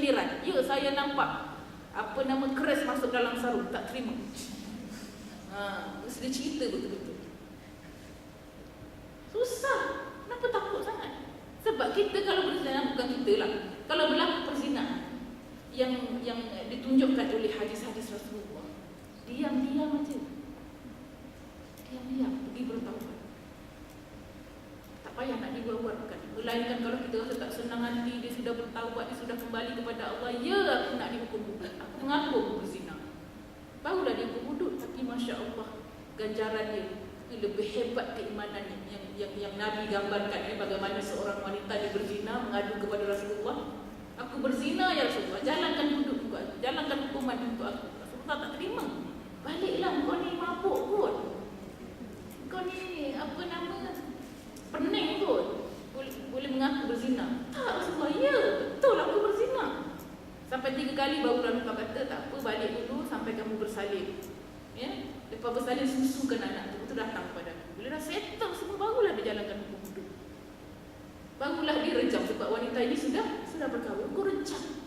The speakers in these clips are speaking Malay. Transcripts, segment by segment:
sindiran. Ya, saya nampak keras masuk dalam sarung, tak terima. Mesti dia cerita betul-betul. Susah. Kenapa takut sangat? Sebab kita kalau berzina, bukan kita lah, kalau berlaku perzinaan yang ditunjukkan oleh hadis-hadis Rasulullah, diam-diam aja, diam-diam pergi bertaubat. Tak payah nak dibuat-buatkan. Melainkan kalau kita rasa tak senang hati, dia sudah bertaubat, dia sudah kembali kepada Allah, ya aku nak dihukum hudud, aku mengaku aku berzina, barulah dia hukum hudud. Tapi Masya Allah, ganjaran dia lebih hebat keimanannya yang Nabi gambarkan, bagaimana seorang wanita dia berzina mengadu kepada Rasulullah, aku berzina ya Rasulullah, jalankan hudud untuk aku, jalankan hukuman untuk aku. Rasulullah tak terima. Baliklah, kau ni mabuk kot, kau ni pening kot, boleh mengaku berzina. Tak Rasulullah, ya betul aku berzina. Sampai 3 kali baru Rasulullah kata, tak apa, balik dulu sampai kamu bersalin. Ya, lepas bersalin susukan anak tu datang kepada aku. Bila dah settle semua, barulah dia jalankan hukum hudud. Barulah dia rejam, sebab wanita ini sudah berkahwin. Kau rejam.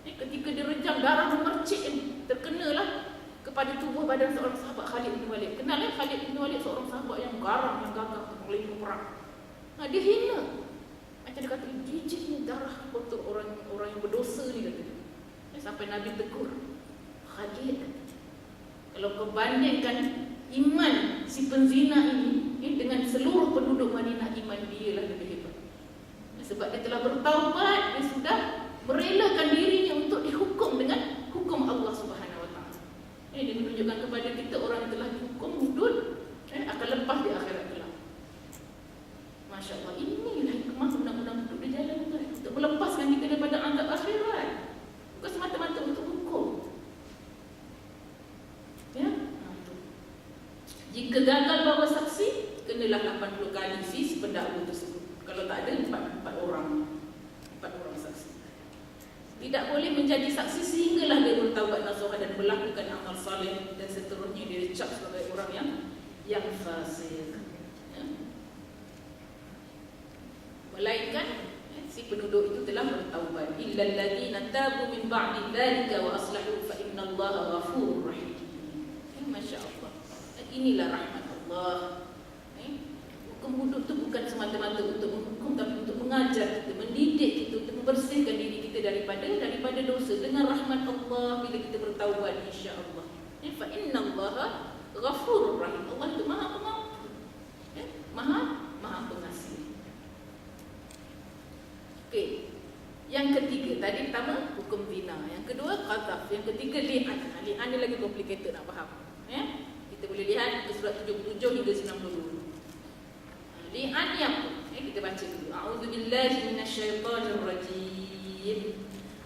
Ketika dia rejam, darah memercik terkenalah kepada tubuh badan seorang sahabat, Khalid bin Walid. Kenal Khalid bin Walid, seorang sahabat yang garang, yang gagah, paling perang. Dia hina. Macam dia kata, jijiknya darah kotor orang yang berdosa ni, kata dia. Sampai Nabi tegur, Khalid, kalau kau bandingkan iman si penzina ini dengan seluruh penduduk Madinah, iman dia lah lebih hebat. Sebab dia telah bertaubat, dia sudah merelakan dirinya untuk dihukum dengan hukum Allah Subhanahu Wa Taala. Ini menunjukkan kepada kita orang yang telah dihukum hudud akan lepas di akhirat kelak. Masya Allah, inilah hikmah undang-undang hudud dijalankan untuk melepaskan kita daripada azab akhirat, bukan semata-mata untuk hukum. Ya? Jika gagal bawa saksi, kenalah 80 kali si pendakwa tersebut. Kalau tak ada, 4 orang saksi. Tidak boleh menjadi saksi sehinggalah dia bertaubat nasuha dan melakukan amal saleh, dan seterusnya dia dicap sebagai orang yang fasik. Ya? Melainkan si penduduk itu telah bertaubat. Illal ladzina tabu min ba'di dzalika wa aslahu fa innallaha ghafurur rahim. Masya Allah. Inilah rahmat Allah. Hukum hudud itu bukan semata-mata untuk menghukum, tapi untuk mengajar kita, mendidik kita, untuk membersihkan diri kita daripada dosa. Dengan rahmat Allah bila kita bertaubat, insya-Allah. Fa innallaha ghafurur rahim. Allah itu Maha Pengampun. Maha Pengasih. Okey. Yang ketiga, tadi pertama hukum zina, yang kedua qadzaf, yang ketiga li'an. Li'an ni lagi complicated nak faham. Kita boleh lihat ke surat 77 hingga 92. Li'an yang kita baca dulu. A'udzubillahi minasyaitonir rajim.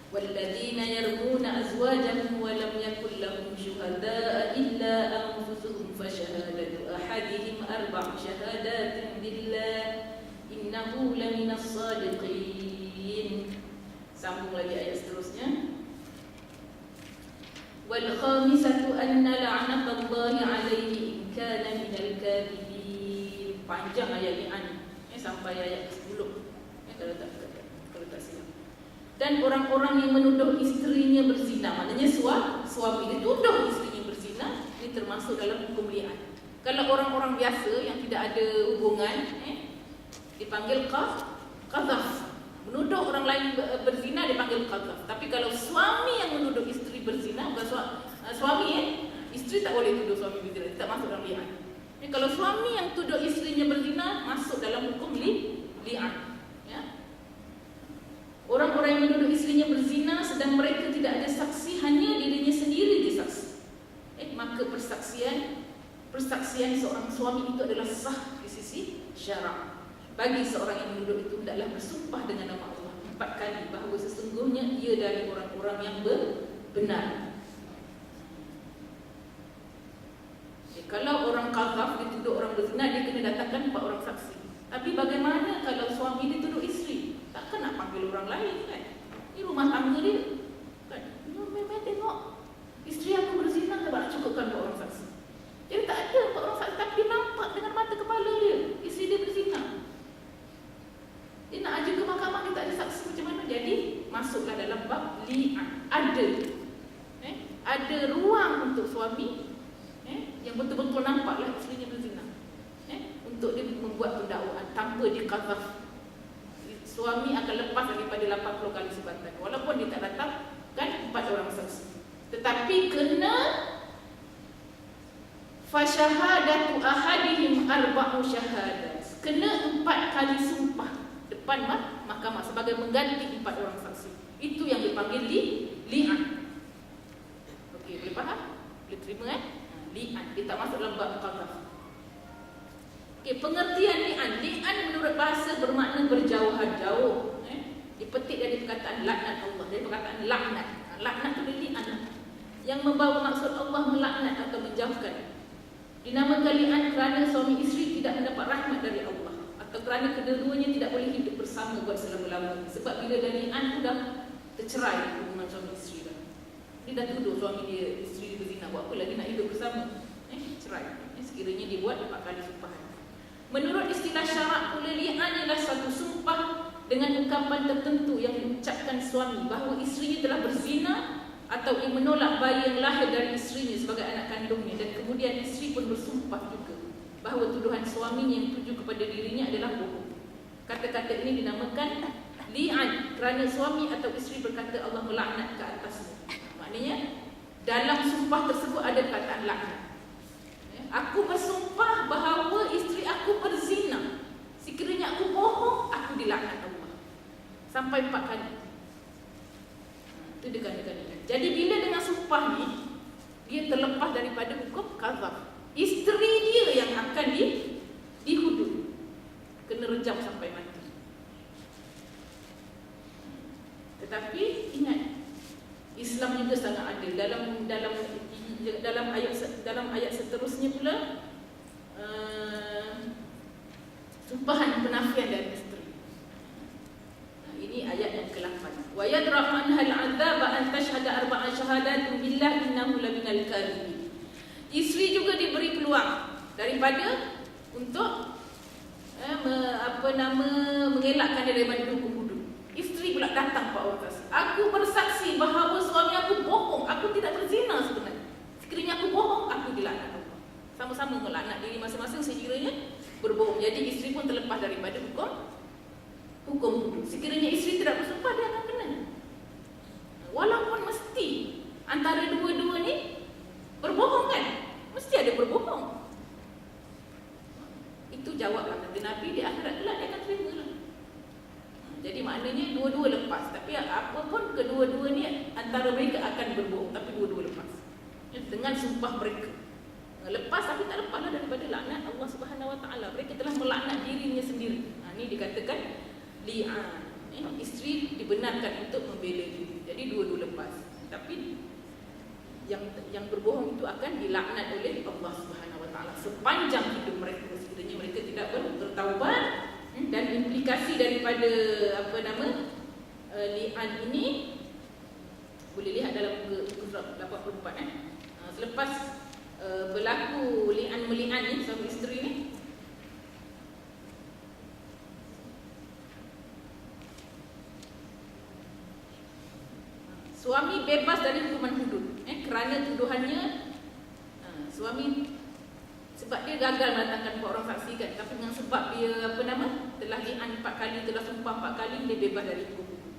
Walladzina yarmuna azwajahum wa lam yakul lahum syuhada'a illa anfusuhum fa syahadatu ahadihim 4 syahadatin billah innahu laminas shadiqin. Sambung lagi ayat seterusnya. Wal khamisatu anna la'natallahi 'alaihi in kana minal kadhibin. Panjang ayat ini sampai ayat ke-10. Kalau tak silap. Dan orang-orang yang menuduh isterinya berzina, maknanya suami dituduh isterinya berzina, ini termasuk dalam hukum li'an. Kalau orang-orang biasa yang tidak ada hubungan, dipanggil qadzaf. Menuduh orang lain berzina dipanggil qadzaf. Tapi kalau suami yang menuduh isteri berzina, bukan suami isteri tak boleh tuduh suami berzina, tak masuk dalam li'an. Jadi kalau suami yang tuduh isterinya berzina, masuk dalam hukum li'an. Ya. Orang-orang yang menuduh isterinya berzina sedang mereka tidak ada saksi, hanya dirinya sendiri disaksi, maka persaksian seorang suami itu adalah sah di sisi syarak. Bagi seorang yang menuduh itu hendaklah bersumpah dengan nama Allah 4 kali bahawa sesungguhnya ia dari orang-orang yang benar. Kalau orang qadzaf dituduh orang berzina, dia kena datangkan 4 orang saksi. Tapi bagaimana kalau suami dituduh isteri? Takkan nak panggil orang lain kan? Ini rumah tangga dia kan? Memang tengok isteri aku berzina, tak nak cukupkan 4 orang saksi. Jadi tak ada 4 orang saksi, tapi dia nampak dengan mata kepala dia isteri dia berzina. Dia nak ajukan ke mahkamah, dia tak ada saksi, macam mana? Jadi masuklah dalam bab li'an. Ada ruang untuk suami yang betul-betul nampaklah isterinya berzina, untuk dia membuat pendakwaan tanpa diqadzaf. Suami akan lepas daripada 80 kali sebatan walaupun dia tak datang kan 4 orang saksi. Tetapi kena fasyahadatu ahadihim arba'u syahadat. Kena 4 kali sumpah depan mahkamah sebagai mengganti 4 orang saksi. Itu yang dipanggil li'an. Okey, boleh faham? Boleh terima li'an. Dia tak masuk dalam bab qadzaf. Okey, pengertian li'an. Li'an menurut bahasa bermakna berjauhan jauh. Dipetik dari perkataan laknat Allah, dari perkataan laknat. Laknat tu dari li'an yang membawa maksud Allah melaknat atau menjauhkan. Dinamakan li'an kerana suami isteri tidak mendapat rahmat dari Allah, atau kerana kedua-duanya tidak boleh hidup bersama buat selama-lamanya. Sebab bila dah li'an tu dah tercerai hubungan suami isteri dah. Dia dah tuduh suami dia, isteri dia berzina, buat apa lagi nak hidup bersama? Cerai. Sekiranya dia buat 4 kali sumpahan. Menurut istilah syarak pula, li'an ialah satu sumpah dengan ungkapan tertentu yang diucapkan suami bahawa isterinya telah berzina atau ia menolak bayi yang lahir dari isterinya sebagai anak kandungnya, dan kemudian isteri pun bersumpah juga bahawa tuduhan suaminya yang tuju kepada dirinya adalah bohong. Kata-kata ini dinamakan li'an kerana suami atau isteri berkata Allah melaknat ke atasmu. Maknanya dalam sumpah tersebut ada perkataan laknat. Aku bersumpah bahawa isteri aku berzina. Sekiranya aku bohong, aku dilaknat Allah. Sampai 4 kali. Itu dekat-dekat. Jadi bila dengan sumpah ni, dia terlepas daripada hukum qadzaf. Isteri dia yang akan dihudud, kena rejam sampai mati. Tetapi ingat, Islam juga sangat adil. Dalam ayat seterusnya pula, sumpahan penafian dari isteri. Ini ayat yang ke-8. Wa yadra'u anha al-'adzaba an tashhada 4 syahadatin billah innahu laminal kadhibin. Isteri juga diberi peluang daripada untuk mengelakkan dia daripada hukum hudud. Isteri pula datang Pak Wakas. Aku bersaksi bahawa suami aku bohong. Aku tidak berzina sebenarnya. Sekiranya aku bohong, aku dilaknat Allah. Sama-sama melaknat diri masing-masing sekiranya berbohong. Jadi isteri pun terlepas daripada hukum hudud. Sekiranya isteri tidak bersumpah, dia akan kena. Walaupun mesti antara dua-dua ni berbohong kan? Mesti ada berbohong. Itu jawab kata Nabi, di akhirat kelak dia akan terima lah. Jadi maknanya dua-dua lepas. Tapi apapun kedua-dua ni antara mereka akan berbohong, tapi dua-dua lepas dengan sumpah mereka. Lepas tapi tak lepaslah daripada laknat Allah Subhanahu Wa Taala. Mereka telah melaknat dirinya sendiri. Ini dikatakan li'an. Isteri dibenarkan untuk membela diri. Jadi dua-dua lepas. Tapi yang berbohong itu akan dilaknat oleh Allah Subhanahu Wa Taala sepanjang hidup mereka, sekiranya mereka tidak bertaubat. Dan implikasi daripada li'an ini boleh lihat dalam buku surat 84. Selepas berlaku li'an meli'an ni suami isteri ni, suami bebas dari hukuman hudud kerana tuduhannya suami, sebab dia gagal mendatangkan 4 orang saksi kan, tapi dengan sebab dia telah li'an 4 kali, telah sumpah 4 kali, dia bebas dari hukum hudud,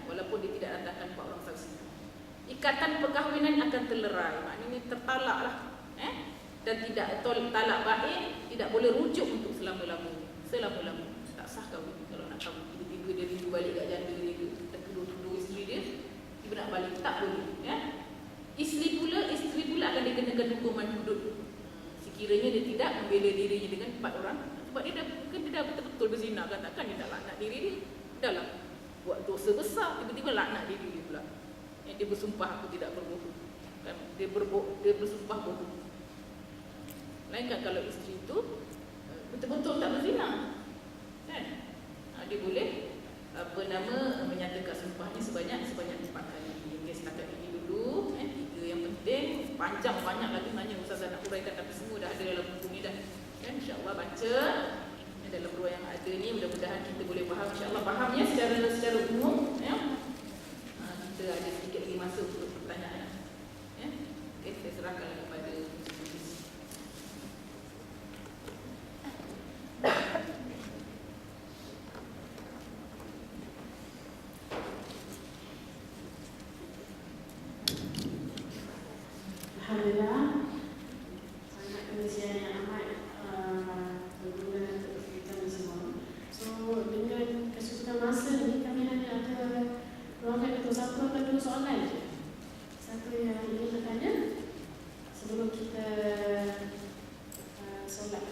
walaupun dia tidak datangkan 4 orang saksi. Ikatan perkahwinan akan terlerai, maknanya tertalaklah, dan tidak talak baik, tidak boleh rujuk untuk selama-lamanya. Tak sah kahwin kalau nak kahwin. Tiba-tiba dia rindu balik kat janda dia, dan kedua-dua isteri dia tiba nak balik, tak boleh. Isteri pula akan dikenakan hukuman hudud sekiranya dia tidak membela dirinya dengan 4 orang. Sebab dia dah betul-betul berzina kan, takkan dia tak laknat diri dia. Dah lah buat dosa besar, tiba-tiba laknat diri dia pula. Dia bersumpah aku tidak berbohong kan? Dia bersumpah bohong. Lainkan kalau isteri itu betul-betul tak berzina kan? Dia boleh menyatakan sumpahnya sebanyak 4 kali. Okay, setakat ini dulu 3 yang penting. Panjang banyak lagi banyak Ustazah nak uraikan, tapi semua dah ada dalam buku ni dah kan? InsyaAllah baca dalam ruang yang ada ni, mudah-mudahan kita boleh faham. InsyaAllah fahamnya secara umum soalan je. Siapa yang ingin bertanya sebelum kita solat?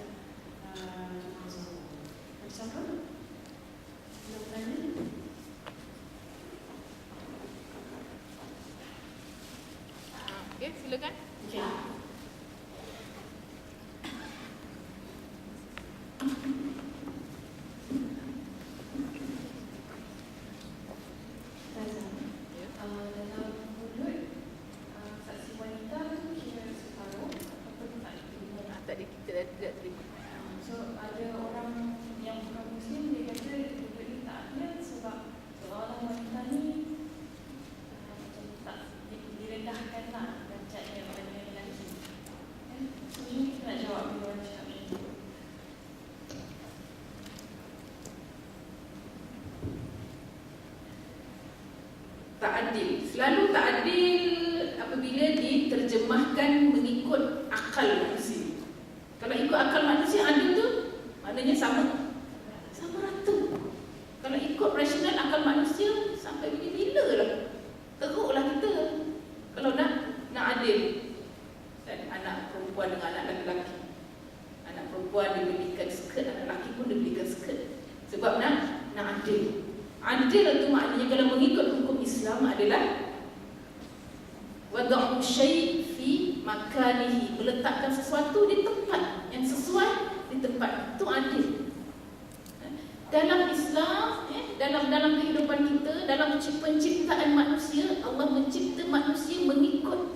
Ada siapa? Nak bertanya? Okey, silakan. Okey. Dalam hudud saksi wanita tu kira separuh ataupun tak diterima? Tadi kita tidak terima. So ada orang yang bukan Muslim dia kata hudud ni tak adil sebab seorang wanita ni macam tak direndahkan lah derajatnya daripada lelaki. So ini kita nak jawab bila orang cakap macam ni. Tak adil. Selalu tak adil apabila diterjemahkan mengikut akal manusia. Kalau ikut akal manusia, adil tu maknanya sama rata. Kalau ikut rasional akal manusia, sampai bila lah teruklah kita. Kalau nak adil, dan anak perempuan dengan anak lelaki, anak perempuan dibelikan skirt, anak lelaki pun dibelikan skirt. Sebab nak adil. Adil itu maknanya kalau mengikut hukum Islam adalah wada'u syai' fi makanihi, meletakkan sesuatu di tempat yang sesuai di tempat itu adil. Dalam Islam, dalam kehidupan kita, dalam penciptaan manusia, Allah mencipta manusia mengikut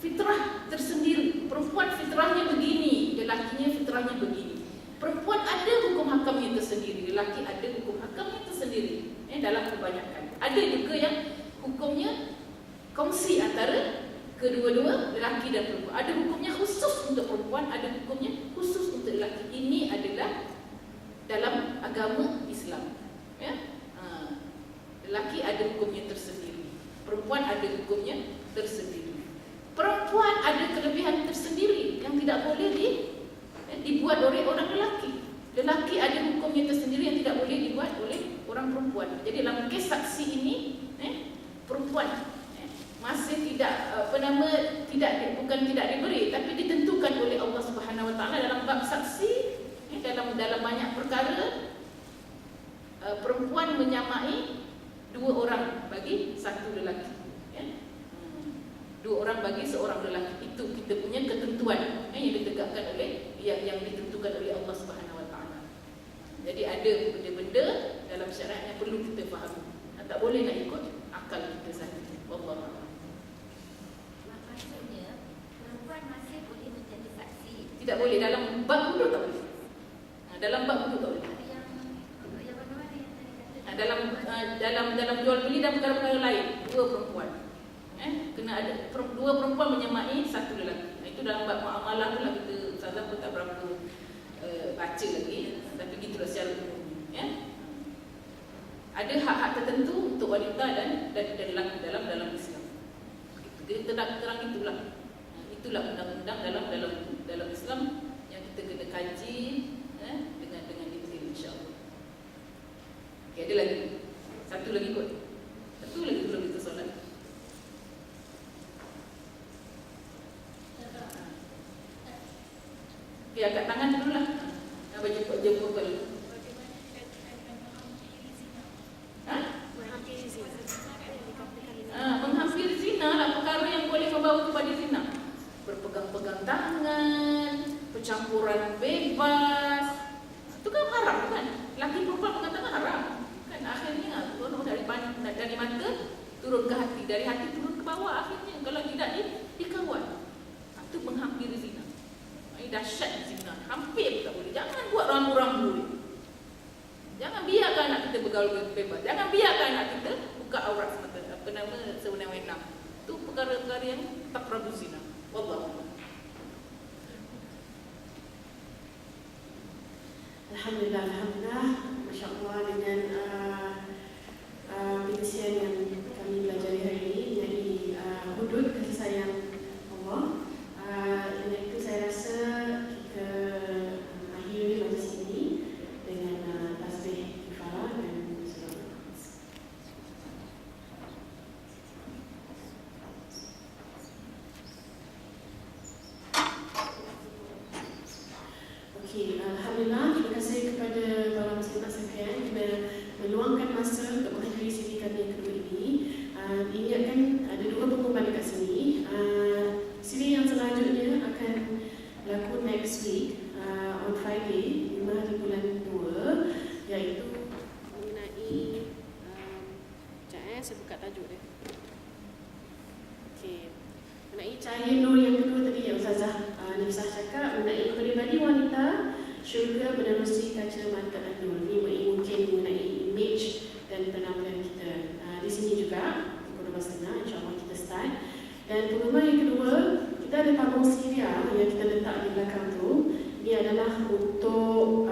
fitrah tersendiri. Perempuan fitrahnya begini, lelakinya fitrahnya begini. Perempuan ada hukum hakamnya tersendiri, lelaki ada hukum hakamnya tersendiri. Dalam kebanyakan ada juga yang hukumnya kongsi antara kedua-dua, lelaki dan perempuan. Ada hukumnya khusus untuk perempuan, ada hukumnya khusus untuk lelaki. Ini adalah dalam agama Islam. Lelaki ada hukumnya tersendiri, perempuan ada hukumnya tersendiri. Perempuan ada kelebihan tersendiri yang tidak boleh dibuat oleh orang lelaki. Lelaki ada hukumnya tersendiri yang tidak boleh dibuat oleh orang perempuan. Jadi dalam kes saksi ini, perempuan masih bukan tidak diberi, tapi ditentukan oleh Allah Subhanahu Wa Taala dalam bab saksi. Dalam banyak perkara, perempuan menyamai 2 orang bagi 1 lelaki. 2 orang bagi 1 lelaki. Itu kita punya ketentuan yang ditegakkan oleh yang ditentukan oleh Allah Subhanahu Wa Taala. Jadi ada benda-benda dalam syariat yang perlu kita fahami. Tak boleh nak ikut akal kita saja. Wallahu. Maksudnya perempuan masih boleh menjadi saksi. Tidak boleh dalam bab hudud, tak boleh. Dalam bab hudud tak boleh. Yang bagaimana yang tadi kata? Dalam jual beli dan perkara-perkara lain, 2 perempuan. Kena ada 2 perempuan menyamai 1 lelaki. Itu dalam bab muamalah tu lah, kita Ustazah pun tak berapa baca lagi, tapi gitulah secara umum. Ada hak-hak tertentu untuk wanita dan lelaki dalam Islam. Kita nak terang itulah. Itulah undang-undang dalam Islam yang kita kena kaji dengan detail, insya-Allah. Okey, ada lagi. Satu lagi kot. Satu lagi belum kita solat. Okey, angkat tangan dululah. Nak jumpa dulu. Menghampiri zina lah perkara yang boleh membawa kepada zina. Berpegang-pegang tangan, percampuran bebas, itu kan haram kan? Laki perempuan pegang tangan haram kan? Akhirnya turun dari mata turun ke hati, dari hati turun ke bawah. Akhirnya kalau tidak dikawal, itu menghampiri zina. Ini dahsyat zina, hampir tak boleh. Jangan buat rambu-rambu. Jangan biarkan anak kita bergaul bebas. Jangan biarkan anak kita buka aurat sewenang-wenang. Itu perkara-perkara yang takrabu zina. Wallahu. Alhamdulillah, Masya Allah, dengan pengisian yang kami pelajari hari ini, menjadi hudud kasih sayang Allah. Dengan itu saya rasa kita akhiri majlis ini dengan tasbih kifarah dan salam. masa untuk menghadiri siri kami yang kedua ini. Ingatkan ada 2 pengumuman dekat sini. Siri yang selanjutnya akan berlaku next week on Friday 5 hari bulan 2, iaitu mengenai saya buka tajuk dia. Okey. Mengenai cahaya nur yang kedua tadi yang Ustazah Nifsah cakap mengenai peribadi wanita syurga menerusi kaca mata an-nur. Ini mungkin mengenai image dan penampilan kita. Di sini juga pukul 12.30 insya-Allah kita start. Dan pengumuman yang kedua, kita ada tabung Syria yang kita letak di belakang tu. Ini adalah untuk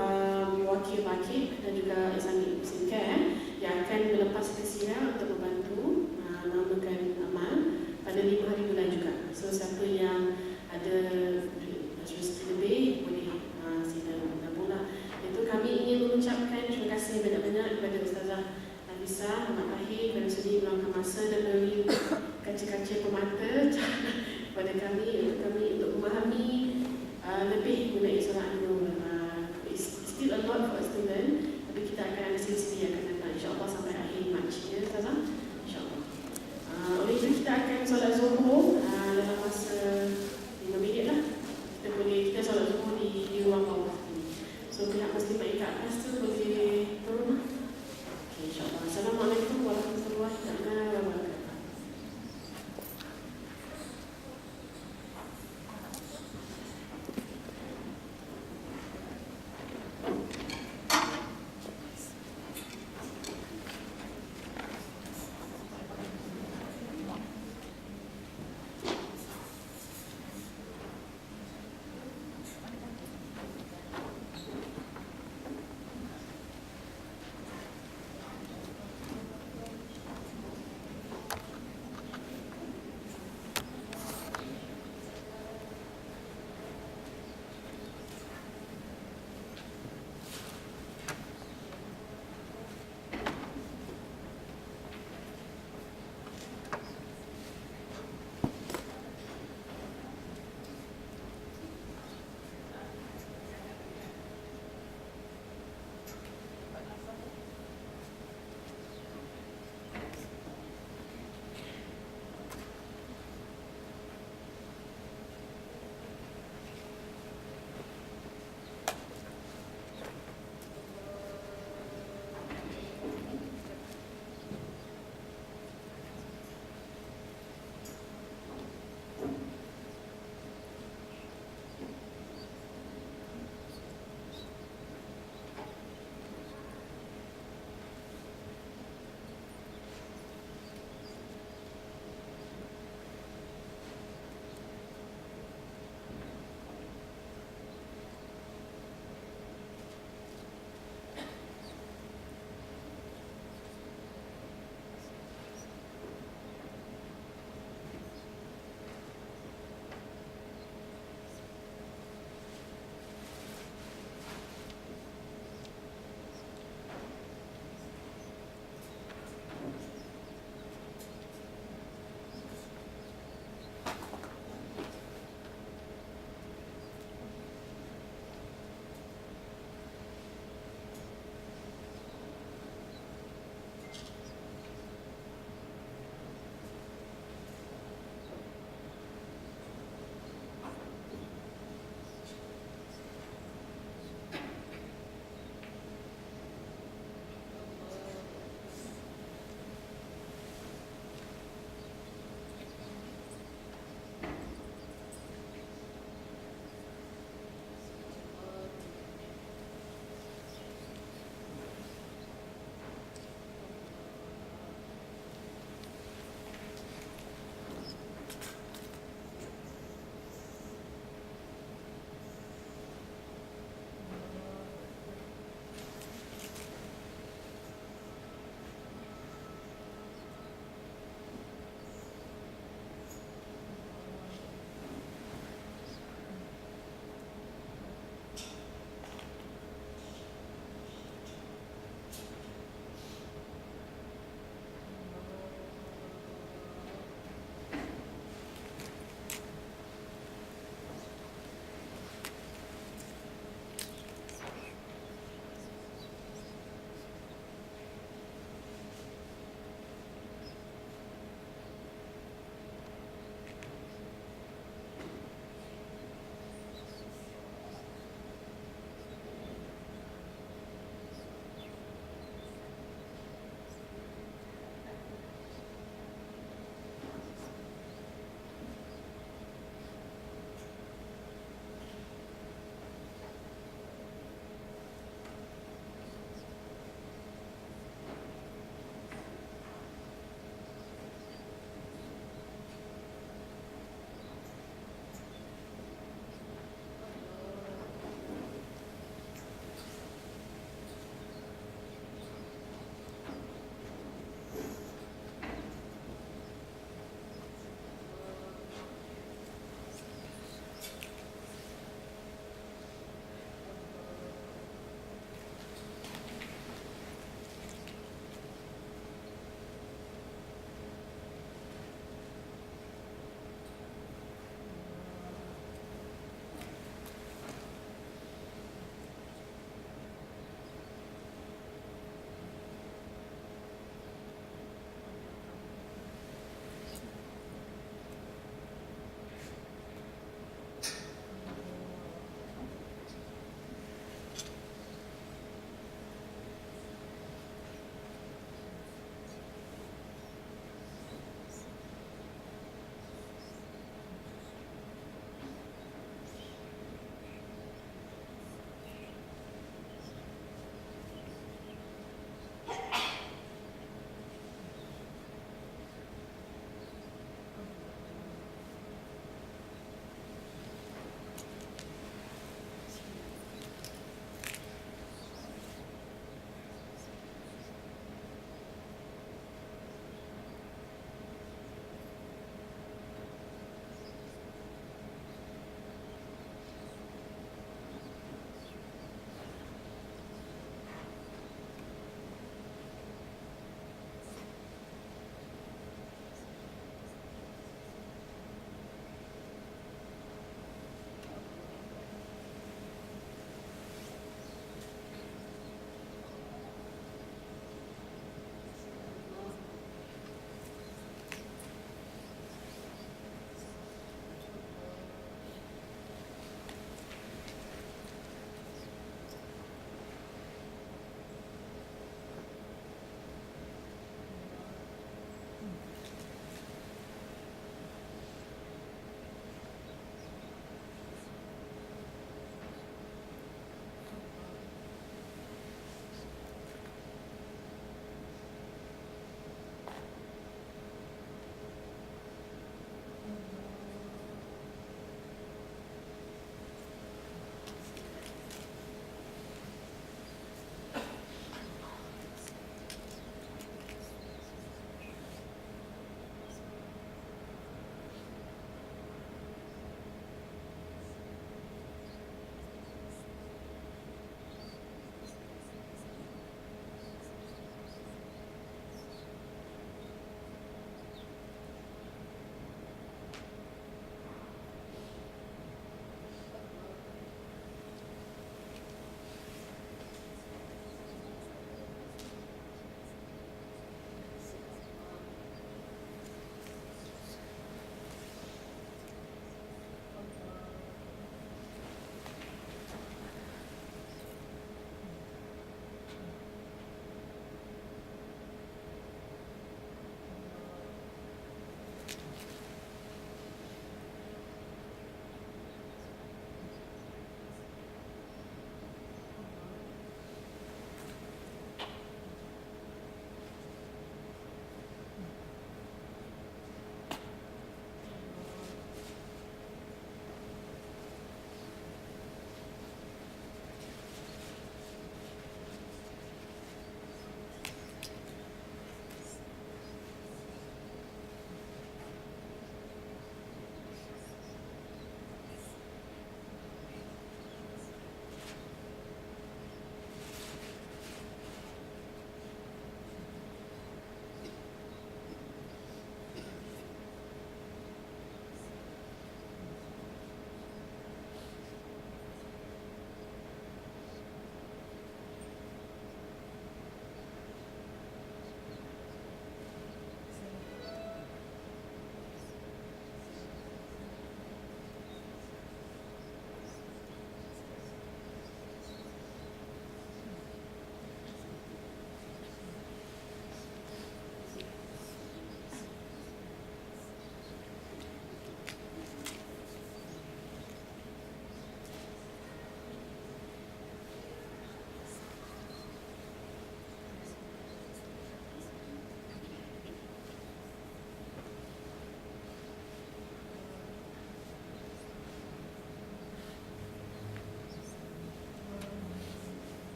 wakil pakcik dan juga Islamic Muslim Care yang akan melepas ke Syria untuk membantu mengamalkan amal pada 5 hari bulan juga. So siapa yang ada rezeki lebih boleh sila gabunglah. Itu kami ingin mengucapkan terima kasih banyak-banyak kepada Ustazah Nafisah Ahmad Tahir kerana sudi meluangkan masa dan memberi kaca-kaca pemata kepada kami untuk memahami lebih mengenai surah An-Nur. It's still a lot for us to learn.